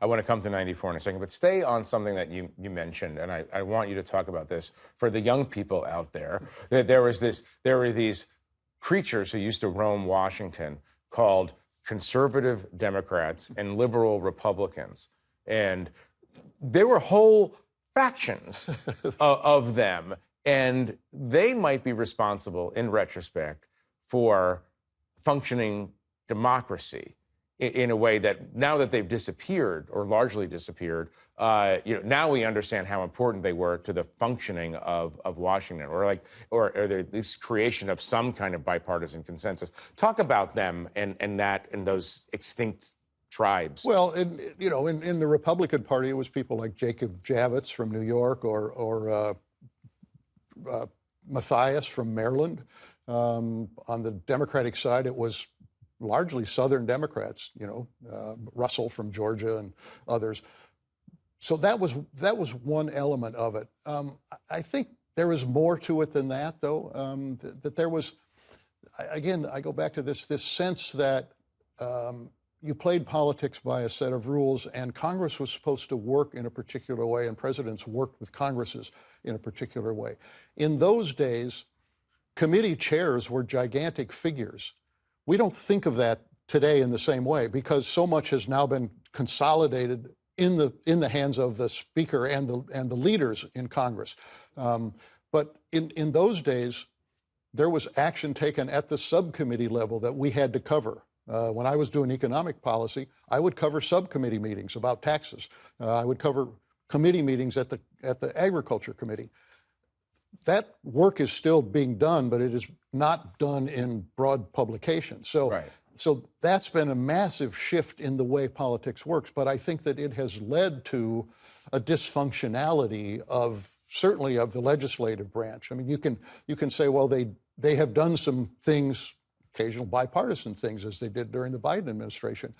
I want to come to 94 in a second, but stay on something that you mentioned, and I want you to talk about this for the young people out there. That there were these creatures who used to roam Washington called conservative Democrats and liberal Republicans, and there were whole factions of them, and they might be responsible, in retrospect, for functioning democracy in a way that, now that they've disappeared or largely disappeared, now we understand how important they were to the functioning of Washington, or this creation of some kind of bipartisan consensus. Talk about them and those extinct tribes. Well, in the Republican Party, it was people like Jacob Javits from New York or Mathias from Maryland. On the Democratic side, it was largely Southern Democrats, Russell from Georgia and others. So that was one element of it. I think there was more to it than that, though. That there was, again, I go back to this sense that you played politics by a set of rules, and Congress was supposed to work in a particular way, and presidents worked with Congresses in a particular way. In those days, committee chairs were gigantic figures. We don't think of that today in the same way because so much has now been consolidated in the hands of the Speaker and the leaders in Congress. But in those days, there was action taken at the subcommittee level that we had to cover. When I was doing economic policy, I would cover subcommittee meetings about taxes. I would cover committee meetings at the Agriculture Committee. That work is still being done, but it is not done in broad publication. So that's been a massive shift in the way politics works. But I think that it has led to a dysfunctionality certainly of the legislative branch. I mean, you can say, well, they have done some things, occasional bipartisan things, as they did during the Biden administration.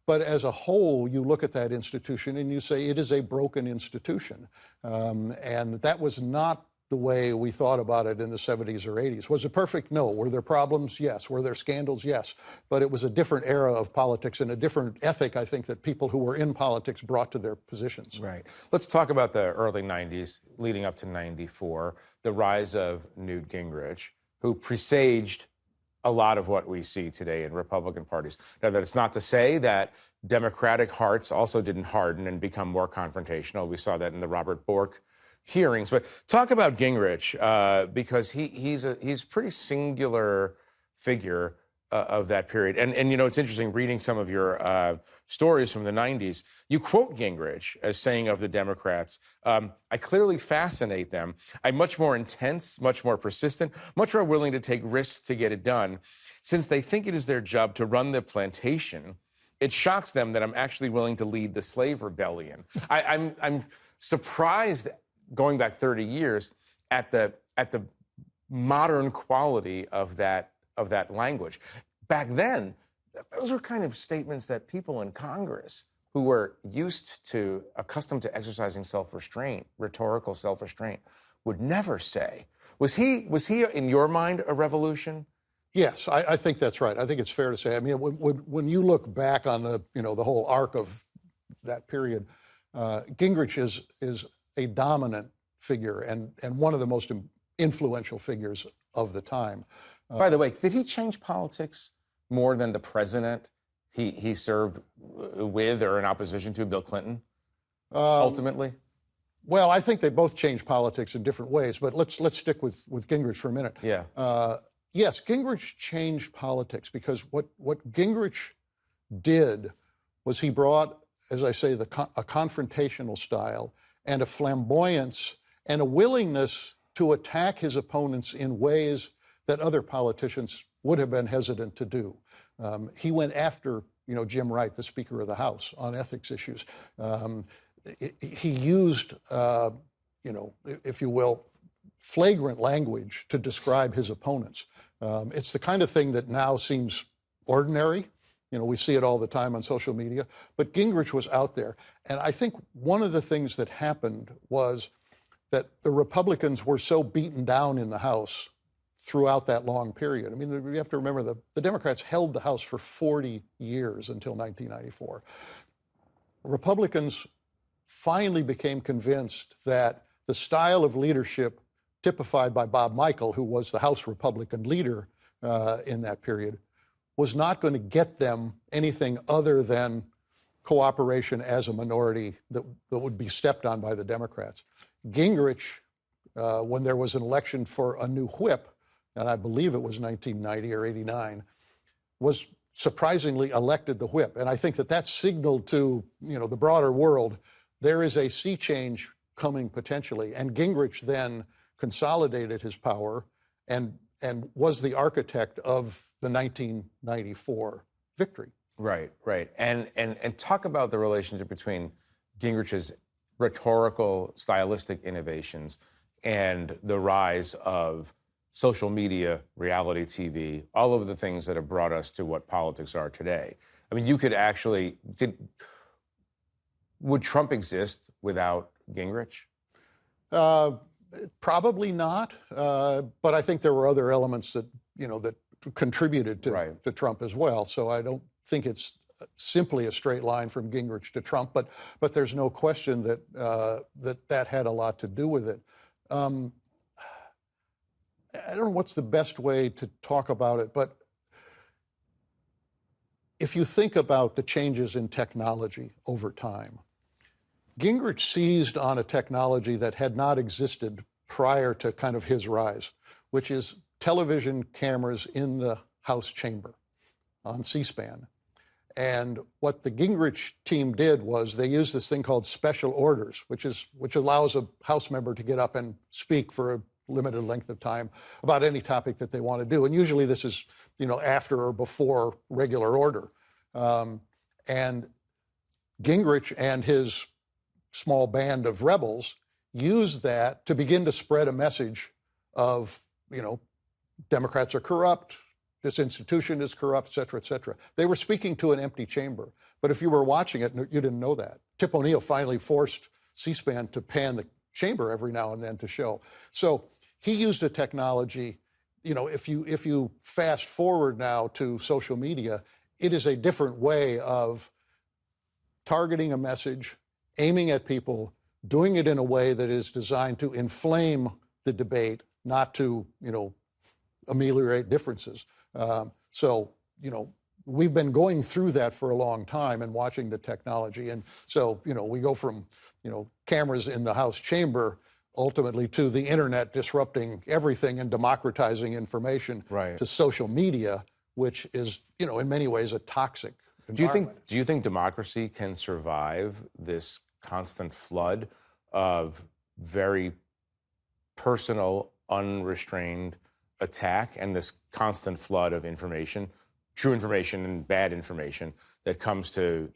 But as a whole, you look at that institution and you say it is a broken institution. And that was not the way we thought about it in the 70s or 80s. Was it perfect? No. Were there problems? Yes. Were there scandals? Yes. But it was a different era of politics and a different ethic, I think, that people who were in politics brought to their positions. Right. Let's talk about the early 90s, leading up to 94, the rise of Newt Gingrich, who presaged a lot of what we see today in Republican parties. Now, that's not to say that Democratic hearts also didn't harden and become more confrontational. We saw that in the Robert Bork hearings. But talk about Gingrich, because he's a pretty singular figure of that period. And it's interesting reading some of your stories from the 90s. You quote Gingrich as saying of the Democrats, I clearly fascinate them. I'm much more intense, much more persistent, much more willing to take risks to get it done. Since they think it is their job to run the plantation, it shocks them that I'm actually willing to lead the slave rebellion. I'm surprised, going back 30 years, at the modern quality of that language. Back then, those were kind of statements that people in Congress who were accustomed to exercising self-restraint, rhetorical self-restraint, would never say. Was he, in your mind, a revolution? Yes, I think that's right. I think it's fair to say. I mean, when you look back on the whole arc of that period, Gingrich is a dominant figure and one of the most influential figures of the time. By the way, did he change politics more than the president he served with or in opposition to, Bill Clinton, ultimately? Well, I think they both changed politics in different ways, but let's stick with Gingrich for a minute. Yeah. Yes, Gingrich changed politics because what Gingrich did was he brought, as I say, a confrontational style and a flamboyance and a willingness to attack his opponents in ways that other politicians would have been hesitant to do. He went after, Jim Wright, the Speaker of the House, on ethics issues. He used, if you will, flagrant language to describe his opponents. It's the kind of thing that now seems ordinary. We see it all the time on social media. But Gingrich was out there. And I think one of the things that happened was that the Republicans were so beaten down in the House throughout that long period. I mean, you have to remember the Democrats held the House for 40 years until 1994. Republicans finally became convinced that the style of leadership typified by Bob Michel, who was the House Republican leader in that period, was not going to get them anything other than cooperation as a minority that would be stepped on by the Democrats. Gingrich, when there was an election for a new whip, and I believe it was 1990 or 89, was surprisingly elected the whip. And I think that signaled to the broader world there is a sea change coming potentially. And Gingrich then consolidated his power and was the architect of the 1994 victory. Right. And talk about the relationship between Gingrich's rhetorical, stylistic innovations and the rise of social media, reality TV, all of the things that have brought us to what politics are today. I mean, you could actually, would Trump exist without Gingrich? Probably not, but I think there were other elements that contributed to Trump as well. So I don't think it's simply a straight line from Gingrich to Trump, but there's no question that had a lot to do with it. I don't know what's the best way to talk about it, but if you think about the changes in technology over time, Gingrich seized on a technology that had not existed prior to kind of his rise, which is television cameras in the House chamber on C-SPAN. And what the Gingrich team did was they used this thing called special orders, which allows a House member to get up and speak for a limited length of time about any topic that they want to do. And usually this is, after or before regular order. And Gingrich and his small band of rebels used that to begin to spread a message of, Democrats are corrupt, this institution is corrupt, et cetera, et cetera. They were speaking to an empty chamber. But if you were watching it, you didn't know that. Tip O'Neill finally forced C-SPAN to pan the chamber every now and then to show. So he used a technology, if you fast forward now to social media, it is a different way of targeting a message, aiming at people, doing it in a way that is designed to inflame the debate, not to, ameliorate differences. So, we've been going through that for a long time and watching the technology. And so, we go from, cameras in the House chamber ultimately to the internet disrupting everything and democratizing information to social media, which is, in many ways a toxic environment. Do you think democracy can survive this constant flood of very personal, unrestrained attack and this constant flood of information, true information and bad information that comes to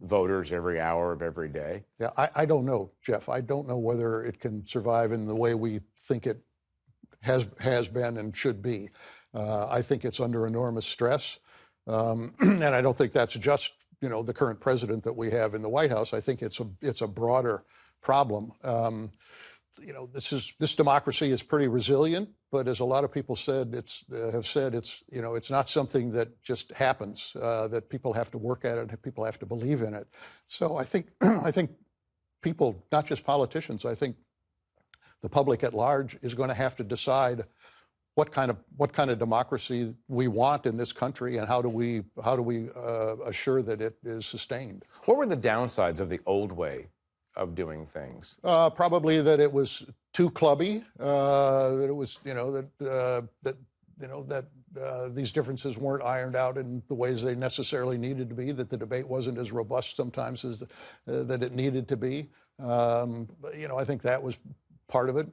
voters every hour of every day? Yeah, I don't know, Jeff. I don't know whether it can survive in the way we think it has been and should be. I think it's under enormous stress. And I don't think that's just, the current president that we have in the White House. I think it's a broader problem. This democracy is pretty resilient, but as a lot of people have said, it's not something that just happens, that people have to work at it, people have to believe in it. So I think people, not just politicians, I think the public at large is going to have to decide what kind of democracy we want in this country, and how do we assure that it is sustained. What were the downsides of the old way of doing things? Probably that it was too clubby. That it was, that these differences weren't ironed out in the ways they necessarily needed to be. That the debate wasn't as robust sometimes as that it needed to be. I think that was part of it.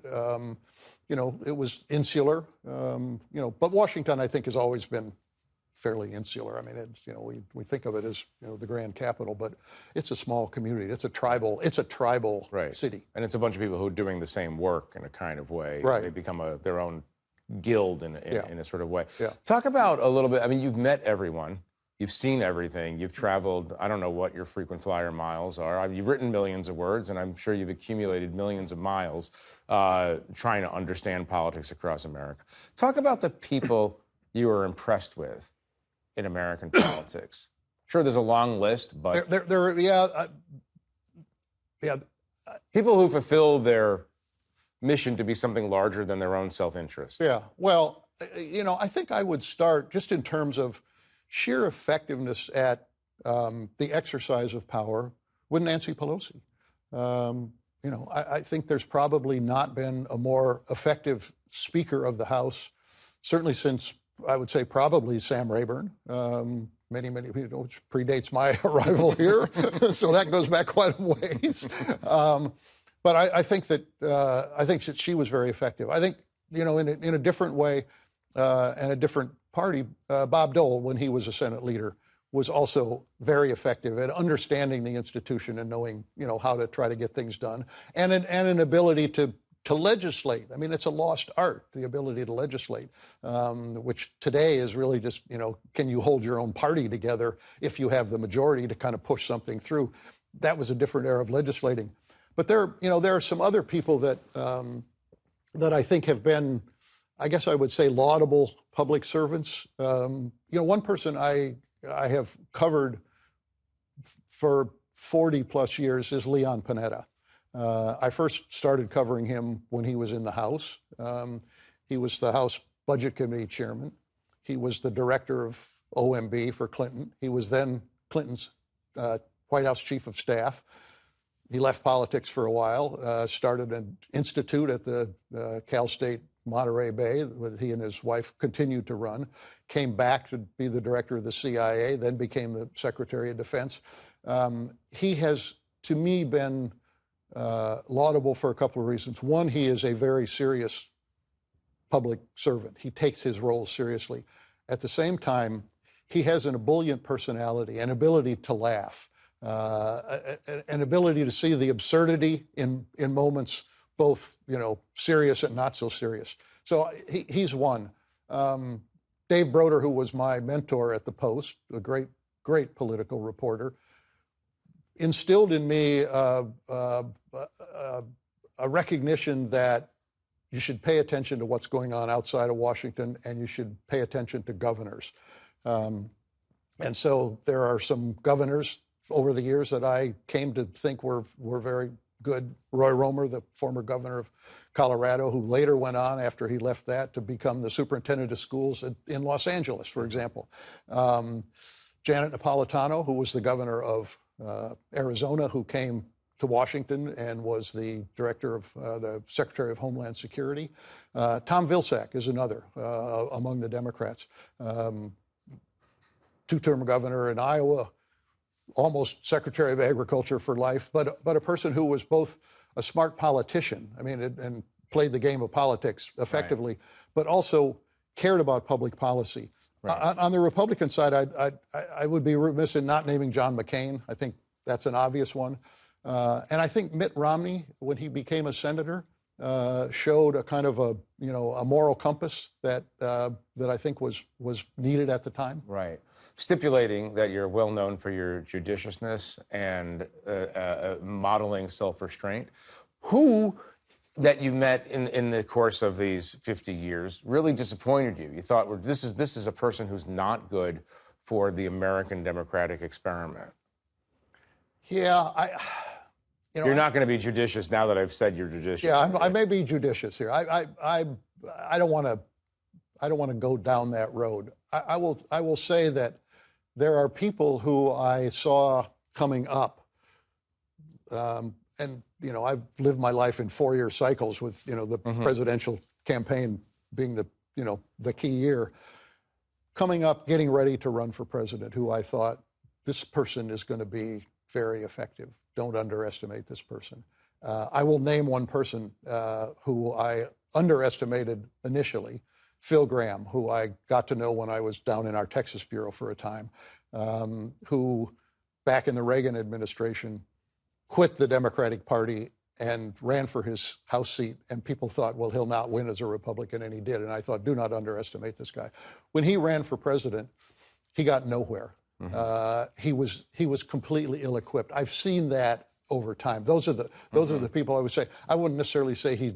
It was insular. But Washington, I think, has always been fairly insular. I mean, we think of it as the grand capital, but it's a small community. It's a tribal city, and it's a bunch of people who are doing the same work in a kind of way. Right. They become their own guild in a sort of way. Yeah. Talk about a little bit. I mean, you've met everyone. You've seen everything. You've traveled. I don't know what your frequent flyer miles are. You've written millions of words, and I'm sure you've accumulated millions of miles trying to understand politics across America. Talk about the people you were impressed with in American politics. Sure, there's a long list, but yeah. People who fulfill their mission to be something larger than their own self-interest. Yeah. Well, I think I would start just in terms of sheer effectiveness at the exercise of power with Nancy Pelosi. I think there's probably not been a more effective Speaker of the House, certainly since, I would say, probably Sam Rayburn, many, which predates my arrival here. So that goes back quite a ways. But I think that she was very effective. I think, in a different way and a different party, Bob Dole, when he was a Senate leader, was also very effective at understanding the institution and knowing, how to try to get things done, and an ability to legislate. I mean, it's a lost art, the ability to legislate, which today is really just, can you hold your own party together if you have the majority to kind of push something through? That was a different era of legislating. But there are some other people that I think have been, I guess I would say, laudable public servants. One person I have covered for 40 plus years is Leon Panetta. I first started covering him when he was in the House. He was the House Budget Committee chairman. He was the director of OMB for Clinton. He was then Clinton's White House chief of staff. He left politics for a while, started an institute at the Cal State Monterey Bay that he and his wife continued to run, came back to be the director of the CIA, then became the Secretary of Defense. He has, to me, been laudable for a couple of reasons. One, he is a very serious public servant. He takes his role seriously. At the same time, he has an ebullient personality, an ability to laugh, an ability to see the absurdity in moments, both serious and not so serious. So he's one. Dave Broder, who was my mentor at the Post, a great political reporter, instilled in me a recognition that you should pay attention to what's going on outside of Washington, and you should pay attention to governors. And so there are some governors over the years that I came to think were very good. Roy Romer, the former governor of Colorado, who later went on after he left that to become the superintendent of schools in Los Angeles, for example. Janet Napolitano, who was the governor of Arizona, who came to Washington and was the director of the Secretary of Homeland Security. Tom Vilsack is another among the Democrats. Two-term governor in Iowa, almost Secretary of Agriculture for life, but a person who was both a smart politician, and played the game of politics effectively, right, but also cared about public policy. Right. On the Republican side, I would be remiss in not naming John McCain. I think that's an obvious one. And I think Mitt Romney, when he became a senator, showed a kind of a moral compass that I think was needed at the time. Right. Stipulating that you're well known for your judiciousness and modeling self-restraint. Who that you met in the course of these 50 years really disappointed you? You thought, well, this is a person who's not good for the American democratic experiment. Yeah, you're not going to be judicious now that I've said you're judicious. Yeah, I may be judicious here. I don't want to go down that road. I will say that there are people who I saw coming up, and I've lived my life in 4-year cycles with the presidential campaign being the key year, coming up, getting ready to run for president, who I thought, this person is going to be very effective. Don't underestimate this person. I will name one person who I underestimated initially, Phil Gramm, who I got to know when I was down in our Texas bureau for a time, who back in the Reagan administration quit the Democratic Party and ran for his House seat. And people thought, well, he'll not win as a Republican, and he did. And I thought, do not underestimate this guy. When he ran for president, he got nowhere. He was completely ill-equipped. I've seen that over time. Those are the people I would say. I wouldn't necessarily say he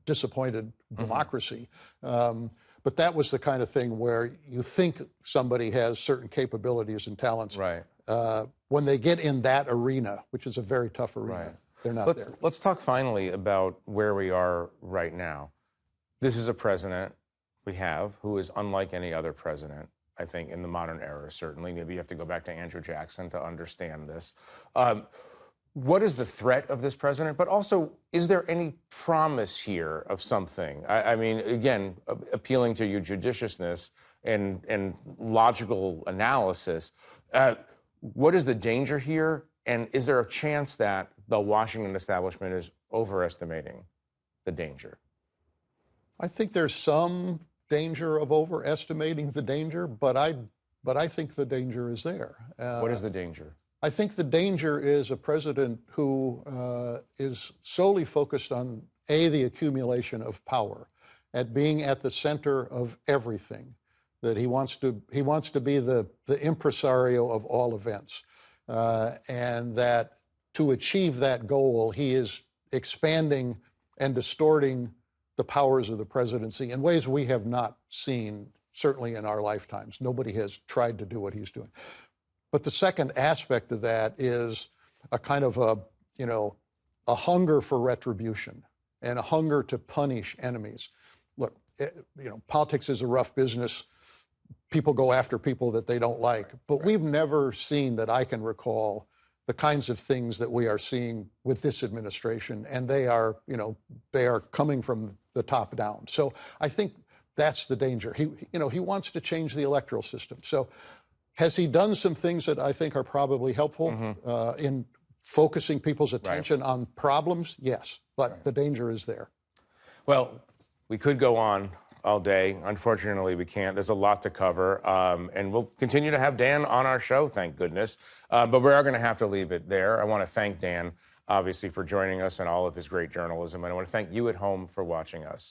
disappointed democracy, But that was the kind of thing where you think somebody has certain capabilities and talents. Right. When they get in that arena, which is a very tough arena, Right. they're not there. Let's talk finally about where we are right now. This is a president we have who is unlike any other president, I think, in the modern era, certainly. Maybe you have to go back to Andrew Jackson to understand this. What is the threat of this president? But also, is there any promise here of something? I mean, again, appealing to your judiciousness and logical analysis, what is the danger here? And is there a chance that the Washington establishment is overestimating the danger? I think there's some danger of overestimating the danger, but I think the danger is there. What is the danger? I think the danger is a president who is solely focused on, the accumulation of power, at being at the center of everything, that he wants to be the impresario of all events, and that to achieve that goal, he is expanding and distorting the powers of the presidency in ways we have not seen, certainly in our lifetimes. Nobody has tried to do what he's doing. But the second aspect of that is a kind of a hunger for retribution and a hunger to punish enemies. Look, politics is a rough business. People go after people that they don't like, but we've never seen, that I can recall, the kinds of things that we are seeing with this administration, and they are coming from the top down. So I think that's the danger. He wants to change the electoral system. So has he done some things that I think are probably helpful in focusing people's attention on problems? Yes, but the danger is there. Well, we could go on all day. Unfortunately, we can't. There's a lot to cover, and we'll continue to have Dan on our show, thank goodness. But we are going to have to leave it there. I want to thank Dan, obviously, for joining us and all of his great journalism, and I want to thank you at home for watching us.